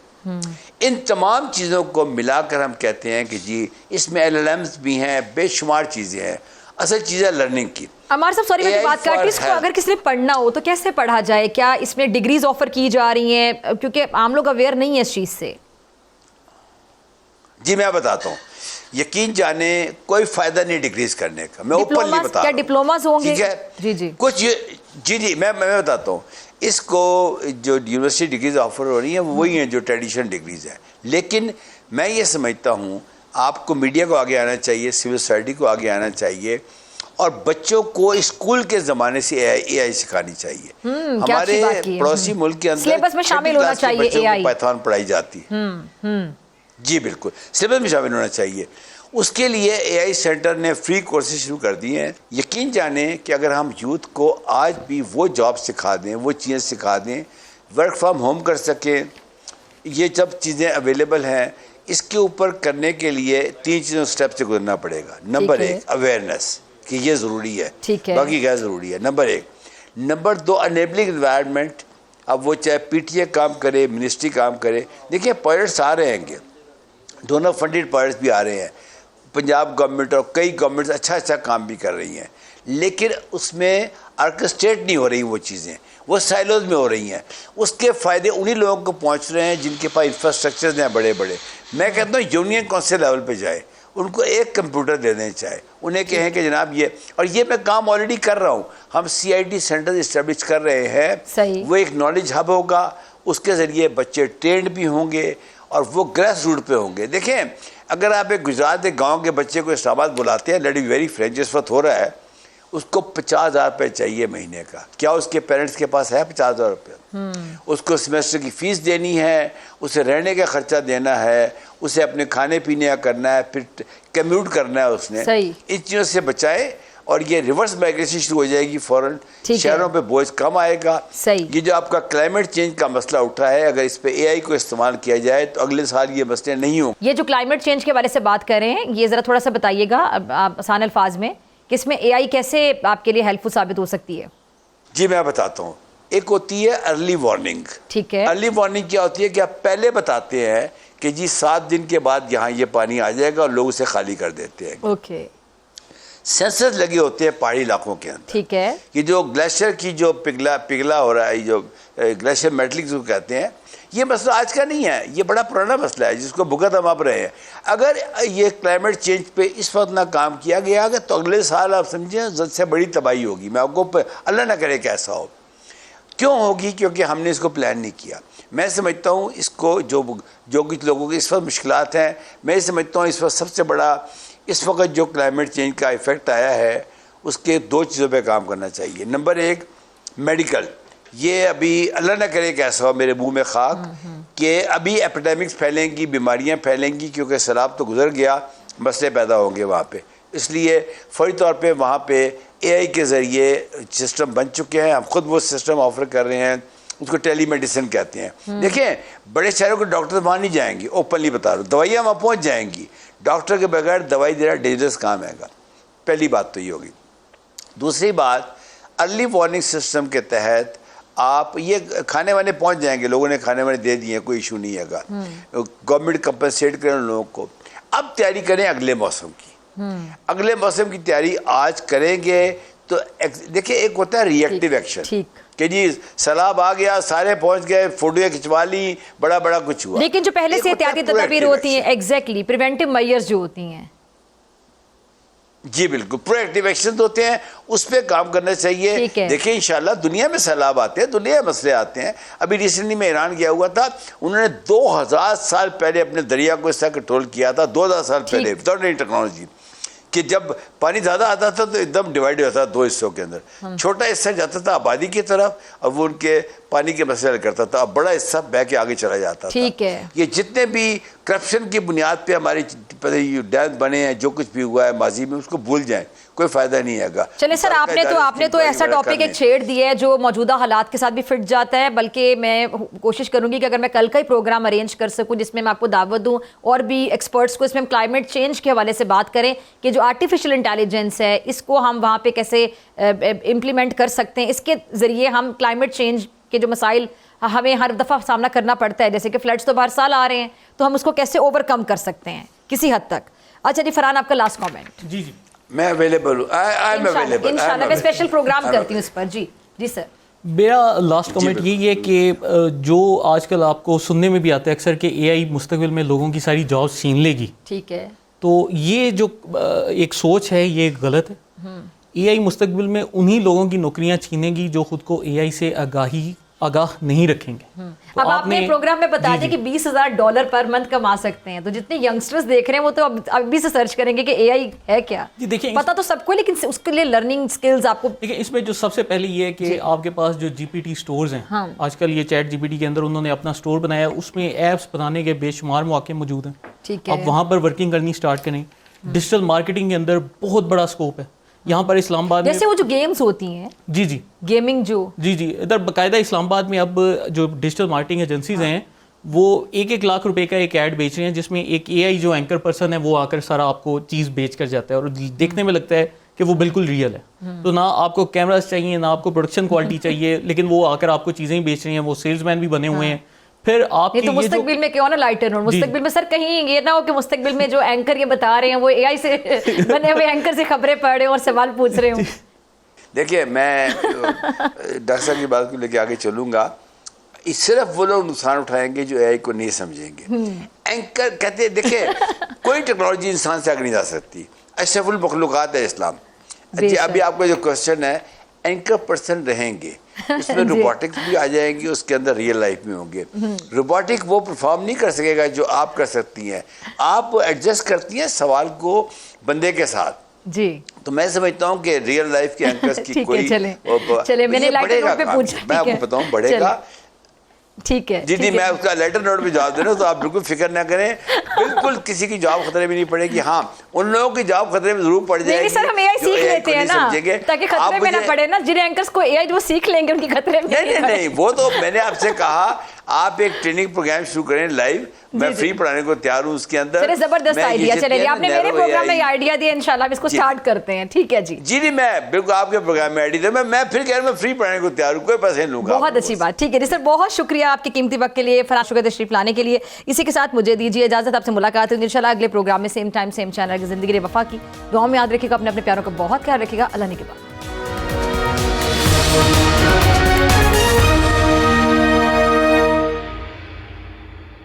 इन तमाम चीज़ों को मिलाकर हम कहते हैं कि जी इसमें LLMs भी हैं, बेशुमार चीज़ें हैं। असल चीज़ है लर्निंग की। अमर साहब सॉरी मैं बात काटी, इसको अगर किसी ने पढ़ना हो तो कैसे पढ़ा जाए? क्या इसमें डिग्रीज ऑफर की जा रही हैं? क्योंकि आम लोग अवेयर नहीं है इस चीज़ से। जी मैं बताता हूँ, यकीन जाने कोई फायदा नहीं डिग्रीज करने का। मैं ओपनली बता रहा हूँ। क्या डिप्लोमास होंगे? ठीक है, जी जी, कुछ जी मैं बताता हूँ। इसको जो यूनिवर्सिटी डिग्रीज ऑफर हो रही हैं वो वही हैं जो ट्रेडिशनल डिग्रीज है। लेकिन मैं ये समझता हूँ आपको मीडिया को आगे आना चाहिए, सिविल सोसाइटी को आगे आना चाहिए और बच्चों को स्कूल के ज़माने से AI सिखानी चाहिए। हमारे पड़ोसी मुल्क के अंदर सिलेबस में शामिल होना चाहिए AI। पाइथन पढ़ाई जाती है। जी बिल्कुल, सिलेबस में शामिल होना चाहिए। उसके लिए AI सेंटर ने फ्री कोर्सेज शुरू कर दिए हैं। यकीन जाने कि अगर हम यूथ को आज भी वो जॉब सिखा दें, वो चीज़ें सिखा दें, वर्क फ्रॉम होम कर सकें, ये जब चीज़ें अवेलेबल हैं, इसके ऊपर करने के लिए 3 चीज़ों स्टेप से गुजरना पड़ेगा। नंबर 1 अवेयरनेस कि ये ज़रूरी है, बाकी क्या ज़रूरी है, नंबर 1। Number 2 enabling environment. अब वो चाहे PTA काम करे, मिनिस्ट्री काम करे। देखिए पायलट्स आ रहे हैं, दोनों फंडेड पायलट्स भी आ रहे हैं। पंजाब गवर्नमेंट और कई गवर्नमेंट्स अच्छा काम भी कर रही हैं, लेकिन उसमें ऑर्केस्ट्रेट नहीं हो रही वो चीज़ें, वो साइलोज में हो रही हैं। उसके फ़ायदे उन्हीं लोगों को पहुंच रहे हैं जिनके पास इंफ्रास्ट्रक्चर्स हैं बड़े बड़े। मैं कहता हूँ यूनियन काउंसिल लेवल पे जाए, उनको एक कंप्यूटर दे देना चाहिए, उन्हें कहें कि जनाब ये, और ये मैं काम ऑलरेडी कर रहा हूँ। हम CIT सेंटर इस्टेब्लिश कर रहे हैं। वो एक नॉलेज हब होगा, उसके ज़रिए बच्चे ट्रेंड भी होंगे और वो ग्रास रूट पे होंगे। देखें, अगर आप एक गुजरात के गांव के बच्चे को इस्लामाबाद बुलाते हैं, लेट बी वेरी फ्रेंक, जिस वक्त हो रहा है, उसको 50,000 रुपये चाहिए महीने का। क्या उसके पेरेंट्स के पास है 50,000 रुपये? उसको सेमेस्टर की फ़ीस देनी है, उसे रहने का खर्चा देना है, उसे अपने खाने पीने का करना है, फिर कम्यूट करना है उसने। इन चीज़ों से बचाए और ये रिवर्स माइग्रेशन शुरू हो जाएगी फ़ौरन। शहरों पे बोझ कम आएगा। ये जो आपका क्लाइमेट चेंज का मसला उठा है, अगर इस पे AI को इस्तेमाल किया जाए तो अगले साल ये मसले नहीं हों। ये जो क्लाइमेट चेंज के बारे से बात कर रहे हैं, ये ज़रा थोड़ा सा बताइएगा आसान अल्फाज में कि इसमें AI कैसे आपके लिए हेल्पफुल साबित हो सकती है? जी मैं बताता हूँ। एक होती है अर्ली वार्निंग। ठीक है। अर्ली वार्निंग क्या होती है कि आप पहले बताते हैं कि जी 7 दिन के बाद यहाँ ये पानी आ जाएगा और लोग उसे खाली कर देते हैं। ओके। सेंसर्स लगे होते हैं पहाड़ी इलाकों के अंदर। ठीक है। कि जो ग्लेशियर की जो पिघला हो रहा है, जो ग्लेशियर मेल्टिंग जो कहते हैं, ये मसला आज का नहीं है, ये बड़ा पुराना मसला है जिसको भुगत हम आप रहे हैं। अगर ये क्लाइमेट चेंज पे इस वक्त ना काम किया गया तो अगले साल आप समझें जद से बड़ी तबाही होगी। मैं आपको अल्लाह ना करे कि ऐसा हो। क्यों होगी? क्योंकि हमने इसको प्लान नहीं किया। मैं समझता हूँ इसको जो कुछ लोगों की इस वक्त मुश्किलात हैं, मैं समझता हूँ इस वक्त सबसे बड़ा इस वक्त जो क्लाइमेट चेंज का इफ़ेक्ट आया है उसके 2 चीज़ों पे काम करना चाहिए। Number 1 medical. ये अभी अल्लाह ना करे कि ऐसा हो, मेरे मुंह में खाक, कि अभी एपिडेमिक्स फैलेंगी, बीमारियां फैलेंगी, क्योंकि सैलाब तो गुजर गया, मसले पैदा होंगे वहाँ पे। इसलिए फौरी तौर पे वहाँ पे AI के ज़रिए सिस्टम बन चुके हैं, हम खुद वो सिस्टम ऑफर कर रहे हैं, उसको टेली मेडिसिन कहते हैं। देखें, बड़े शहरों के डॉक्टर वहाँ नहीं जाएंगे, ओपनली बता रहा हूँ, दवाइयाँ वहाँ पहुँच जाएंगी। डॉक्टर के बगैर दवाई देना डेंजरस काम है। पहली बात तो ये होगी। दूसरी बात, अर्ली वार्निंग सिस्टम के तहत आप ये खाने वाने पहुंच जाएंगे, लोगों ने खाने वाने दे दिए, कोई इशू नहीं है। गवर्नमेंट कंपनसेट करें लोगों को। अब तैयारी करें अगले मौसम की। अगले मौसम की तैयारी आज करेंगे तो देखिए, एक होता है रिएक्टिव एक्शन कि जी सैलाब आ गया, सारे पहुंच गए, फोटोएं खिंचवा ली, बड़ा बड़ा कुछ हुआ। लेकिन जो पहले से एहतियाती तदबीर होती हैं, एग्जैक्टली प्रिवेंटिव मेजर्स जो होती हैं, जी बिल्कुल, प्रोएक्टिव एक्शन होते हैं, उस पर काम करना चाहिए। देखिए इंशाल्लाह दुनिया में सैलाब आते हैं, दुनिया में मसले आते हैं। अभी रिसेंटली में ईरान गया हुआ था, उन्होंने 2000 साल पहले अपने दरिया को इस तरह कंट्रोल किया था, 2000 साल पहले, विदाउट एनी टेक्नोलॉजी, कि जब पानी ज़्यादा आता था तो एकदम डिवाइड होता था 2 हिस्सों के अंदर। छोटा हिस्सा जाता था आबादी की तरफ, अब वो उनके पानी के मसले हल करता था, अब बड़ा हिस्सा बह के आगे चला जाता था। ठीक है। ये जितने भी करप्शन की बुनियाद पे हमारे डैम बने हैं, जो कुछ भी हुआ है माजी में, उसको भूल जाएं, कोई फायदा नहीं है। चले सर, आपने तो ऐसा टॉपिक एक छेड़ दिया है जो मौजूदा हालात के साथ भी फिट जाता है, बल्कि मैं कोशिश करूंगी कि अगर मैं कल का ही प्रोग्राम अरेंज कर सकूं जिसमें मैं आपको दावत दूं और भी एक्सपर्ट्स को, इसमें हम क्लाइमेट चेंज के हवाले से बात करें कि जो आर्टिफिशियल इंटेलिजेंस है इसको हम वहाँ पे कैसे इम्प्लीमेंट कर सकते हैं, इसके ज़रिए हम क्लाइमेट चेंज के जो मसाइल हमें हर दफ़ा सामना करना पड़ता है, जैसे कि फ्लड्स तो हर साल आ रहे हैं, तो हम उसको कैसे ओवरकम कर सकते हैं किसी हद तक। अच्छा जी फरहान, आपका लास्ट कमेंट। जी मैं अवेलेबल हूँ, आई एम अवेलेबल, इंशाल्लाह मैं स्पेशल प्रोग्राम करती हूँ इस पर। जी सर। मेरा लास्ट कमेंट यही है कि जो आजकल आपको सुनने में भी आता है अक्सर कि AI मुस्तकबिल में लोगों की सारी जॉब्स छीन लेगी। ठीक है। तो ये जो एक सोच है ये गलत है। AI मुस्तकबिल में उन्हीं लोगों की नौकरियां छीनेगी जो खुद को AI से आगाह नहीं रखेंगे। तो अब आपने प्रोग्राम में बता दिया कि $20,000 पर मंथ कमा सकते हैं, तो जितने यंगस्टर्स देख रहे हैं वो तो अभी से सर्च करेंगे कि AI है क्या। जी देखिए, पता तो सबको, लेकिन उसके लिए लर्निंग स्किल्स आपको। देखिए इसमें जो सबसे पहले ये है कि आपके पास जो GPT स्टोर्स हैं, आजकल ये चैट GPT के अंदर उन्होंने अपना स्टोर बनाया, उसमें ऐप्स बनाने के बेशुमार मौके मौजूद हैं। ठीक है। आप वहाँ पर वर्किंग करनी स्टार्ट करें। डिजिटल मार्केटिंग के अंदर बहुत बड़ा स्कोप है। यहाँ पर इस्लामाबाद में जैसे वो जो गेम्स होती हैं, जी गेमिंग जो, जी इधर बाकायदा इस्लामाबाद में अब जो डिजिटल मार्केटिंग एजेंसीज हैं वो 1-1 लाख रुपए का एक ऐड बेच रहे हैं, जिसमें एक AI जो एंकर पर्सन है वो आकर सारा आपको चीज़ बेच कर जाता है और देखने में लगता है कि वो बिल्कुल रियल है। तो ना आपको कैमरास चाहिए, ना आपको प्रोडक्शन क्वालिटी चाहिए, लेकिन वो आकर आपको चीज़ें ही बेच रही हैं। वो सेल्समैन भी बने हुए हैं। फिर आप तो मुस्तकबिल में क्यों ना लाइटर नोट, मुस्तकबिल में सर कहीं ये ना हो कि मुस्तकबिल में जो एंकर ये बता रहे हैं वो AI से बने हुए एंकर से खबरें पढ़ रहे हैं और सवाल पूछ रहे हूँ। देखिए मैं डॉक्टर साहब की बात को लेके आगे चलूंगा। सिर्फ वो लोग नुकसान उठाएंगे जो AI को नहीं समझेंगे। एंकर कहते हैं, देखिए कोई टेक्नोलॉजी इंसान से आगे नहीं जा सकती, अशरफुल मखलूकात है इस्लाम। अभी आपका जो क्वेश्चन है, एंकर पर्सन रहेंगे, उसमें रोबोटिक्स भी आ जाएंगी, उसके अंदर रियल लाइफ में होंगे। रोबोटिक वो परफॉर्म नहीं कर सकेगा जो आप कर सकती हैं। आप एडजस्ट करती हैं सवाल को बंदे के साथ। जी तो मैं समझता हूँ कि रियल लाइफ के एंकर्स की कोई चले मैंने लाइटर नोट पे पूछा, मैं आपको बताऊँ बढ़ेगा। ठीक है जी मैं उसका लेटर नोट में जवाब दे रहा हूँ, तो आप बिल्कुल फिक्र ना करें, बिल्कुल किसी की जॉब खतरे में नहीं पड़ेगी। हाँ, उन लोगों की जॉब खतरे में जरूर पड़ जाएगी। सर हम AI सीख लेते हैं ना, ताकि खतरे में ना पड़े ना, जिन एंकर्स को AI वो सीख लेंगे उनकी खतरे में नहीं, वो तो मैंने आपसे कहा आप एक ट्रेनिंग प्रोग्राम शुरू करें लाइव, मैं फ्री पढ़ाने को तैयार हूँ उसके अंदर। चलिए जबरदस्त आइडिया, चलिए आपने मेरे प्रोग्राम में आइडिया दिया, इंशाल्लाह इसको स्टार्ट करते हैं। ठीक है जी जी मैं बिल्कुल आपके प्रोग्राम में आइडिया दिया, मैं फिर कह रहा हूं मैं फ्री पढ़ाने को तैयार हूँ, कोई पैसे नहीं लूंगा। बहुत अच्छी बात। ठीक है जी सर, बहुत शुक्रिया आपके कीमती वक्त के लिए, फरहान शुक्र तशरीफ लाने के लिए। इसी के साथ मुझे दीजिए इजाजत, आपसे मुलाकात होगी इंशाल्लाह अगले प्रोग्राम में, सेम टाइम सेम चैनल की जिंदगी वफा की दुआ में याद रखिएगा, अपने अपने प्यारों का बहुत ख्याल रखिएगा। अल्लाह ने के बाद।